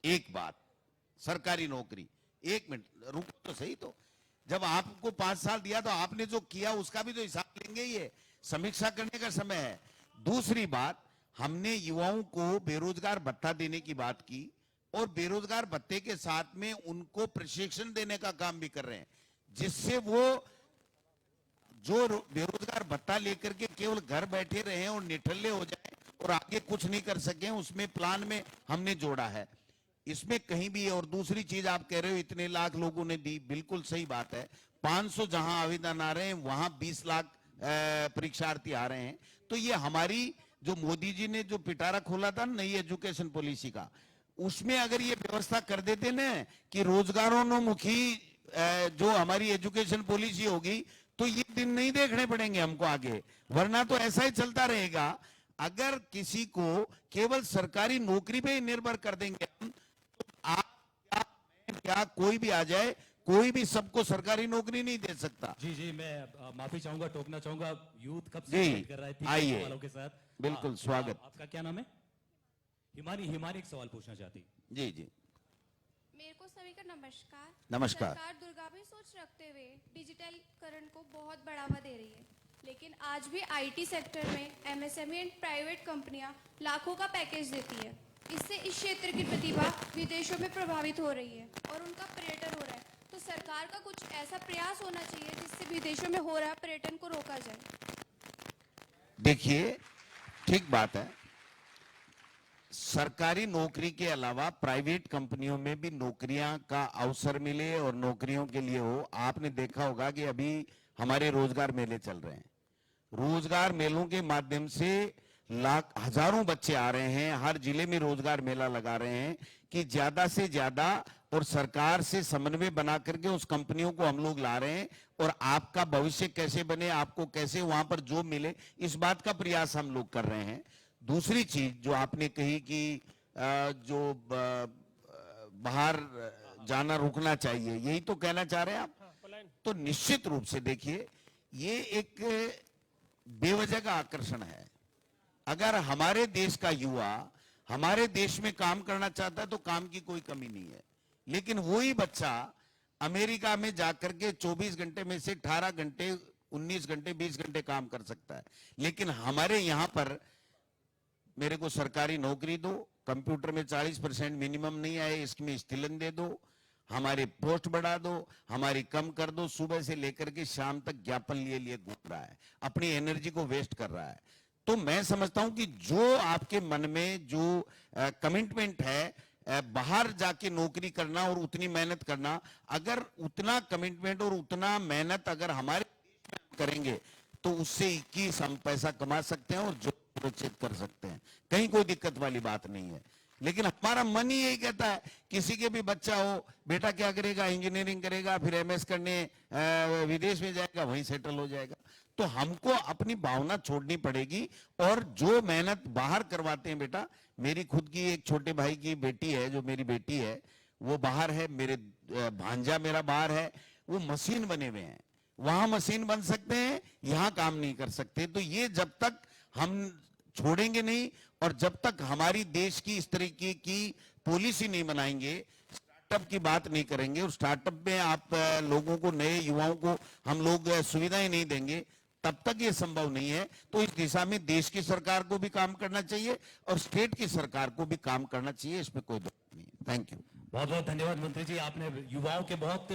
Speaker 6: एक बात, सरकारी नौकरी, 1 मिनट रुको तो सही। तो जब आपको 5 साल दिया तो आपने जो किया उसका भी तो हिसाब लेंगे, ये समीक्षा करने का समय है। दूसरी बात, हमने युवाओं को बेरोजगार भत्ता देने की बात की, और बेरोजगार भत्ते के साथ में उनको प्रशिक्षण देने का काम भी कर रहे हैं, जिससे वो जो बेरोजगार भत्ता लेकर के केवल घर बैठे रहे और निठल्ले हो जाए और आगे कुछ नहीं कर सके, उसमें प्लान में हमने जोड़ा है। इसमें कहीं भी, और दूसरी चीज आप कह रहे हो इतने लाख लोगों ने दी, बिल्कुल सही बात है। 500 जहां आवेदन आ रहे हैं वहां 20 लाख परीक्षार्थी आ रहे हैं। तो ये हमारी जो मोदी जी ने जो पिटारा खोला था नई एजुकेशन पॉलिसी का, उसमें अगर ये व्यवस्था कर देते ना कि रोजगारोन्मुखी जो हमारी एजुकेशन पॉलिसी होगी, तो ये दिन नहीं देखने पड़ेंगे हमको आगे, वरना तो ऐसा ही चलता रहेगा। अगर किसी को केवल सरकारी नौकरी पे ही निर्भर कर देंगे हम, तो आप क्या कोई भी आ जाए, कोई भी सबको सरकारी नौकरी नहीं दे सकता।
Speaker 1: जी जी, मैं माफी चाहूंगा, टोकना चाहूंगा। यूथ कब
Speaker 6: जी,
Speaker 1: से वेट कर रहा है
Speaker 6: आइए।
Speaker 1: वालों के साथ।
Speaker 6: बिल्कुल, स्वागत।
Speaker 1: आपका क्या नाम है? हिमानी एक सवाल पूछना चाहती।
Speaker 6: जी जी,
Speaker 11: मेरे को सभी का नमस्कार।
Speaker 6: नमस्कार।
Speaker 11: सरकार दूरगामी सोच रखते हुए डिजिटलीकरण को बहुत बढ़ावा दे रही है, लेकिन आज भी आईटी सेक्टर में एमएसएमई एंड प्राइवेट कंपनियां लाखों का पैकेज देती है। इससे इस क्षेत्र की प्रतिभा विदेशों में प्रभावित हो रही है और उनका पर्यटन हो रहा है। तो सरकार का कुछ ऐसा प्रयास होना चाहिए जिससे विदेशों में हो रहा पर्यटन को रोका जाए।
Speaker 6: देखिए, ठीक बात है। सरकारी नौकरी के अलावा प्राइवेट कंपनियों में भी नौकरियां का अवसर मिले और नौकरियों के लिए हो। आपने देखा होगा कि अभी हमारे रोजगार मेले चल रहे हैं। रोजगार मेलों के माध्यम से हजारों बच्चे आ रहे हैं, हर जिले में रोजगार मेला लगा रहे हैं कि ज्यादा से ज्यादा, और सरकार से समन्वय बना करके उस कंपनियों को हम लोग ला रहे हैं, और आपका भविष्य कैसे बने, आपको कैसे वहां पर जॉब मिले, इस बात का प्रयास हम लोग कर रहे हैं। दूसरी चीज जो आपने कही कि जो बाहर जाना रुकना चाहिए, यही तो कहना चाह रहे हैं आप। तो निश्चित रूप से देखिए, ये एक बेवजह का आकर्षण है। अगर हमारे देश का युवा हमारे देश में काम करना चाहता है तो काम की कोई कमी नहीं है, लेकिन वही बच्चा अमेरिका में जाकर के 24 घंटे में से 18 घंटे, 19 घंटे, 20 घंटे काम कर सकता है। लेकिन हमारे यहां पर मेरे को सरकारी नौकरी दो, कंप्यूटर में 40% मिनिमम नहीं आए, इसमें स्थिलन दे दो, हमारे पोस्ट बढ़ा दो, हमारी कम कर दो, सुबह से लेकर के शाम तक ज्ञापन लिए घूम रहा है, अपनी एनर्जी को वेस्ट कर रहा है। तो मैं समझता हूं कि जो आपके मन में जो कमिटमेंट है बाहर जाके नौकरी करना और उतनी मेहनत करना, अगर उतना कमिटमेंट और उतना मेहनत अगर हमारे देश में करेंगे तो उससे 21 हम पैसा कमा सकते हैं और जो सुरक्षित कर सकते हैं, कहीं कोई दिक्कत वाली बात नहीं है। लेकिन हमारा मन ही यही कहता है, किसी के भी बच्चा हो, बेटा क्या करेगा, इंजीनियरिंग करेगा, फिर एमएस करने विदेश में जाएगा, वहीं सेटल हो जाएगा। तो हमको अपनी भावना छोड़नी पड़ेगी, और जो मेहनत बाहर करवाते हैं, बेटा मेरी खुद की एक छोटे भाई की बेटी है, जो मेरी बेटी है वो बाहर है, मेरे भांजा मेरा बाहर है, वो मशीन बने हुए हैं, वहां मशीन बन सकते हैं, यहां काम नहीं कर सकते। तो ये जब तक हम छोड़ेंगे नहीं। और जब तक हमारी देश की इस तरीके की पॉलिसी नहीं बनाएंगे, स्टार्टअप की बात नहीं करेंगे, और स्टार्टअप में आप लोगों को, नए युवाओं को हम लोग सुविधाएं नहीं देंगे, तब तक ये संभव नहीं है। तो इस दिशा में देश की सरकार को भी काम करना चाहिए और स्टेट की सरकार को भी काम करना चाहिए, इसमें कोई दुख नहीं है। Thank you.
Speaker 1: बहुत बहुत धन्यवाद मंत्री जी, आपने युवाओं के बहुत